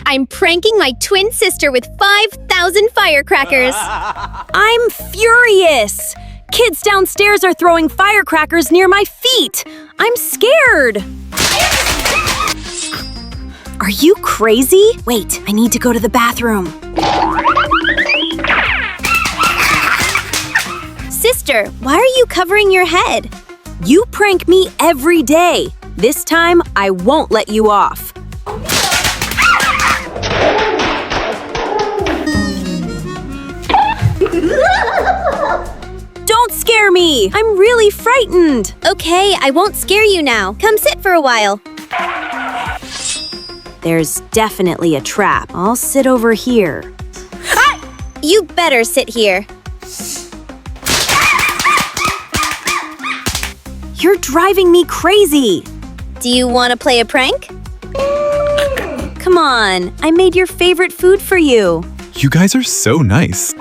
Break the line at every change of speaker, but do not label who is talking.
I'm pranking my twin sister with 5,000 firecrackers.
I'm furious! Kids downstairs are throwing firecrackers near my feet! I'm scared! Are you crazy? Wait, I need to go to the bathroom.
Sister, why are you covering your head?
You prank me every day. This time, I won't let you off. Don't scare me! I'm really frightened!
Okay, I won't scare you now. Come sit for a while.
There's definitely a trap. I'll sit over here.
You better sit here.
You're driving me crazy!
Do you want to play a prank?
Come on, I made your favorite food for you.
You guys are so nice.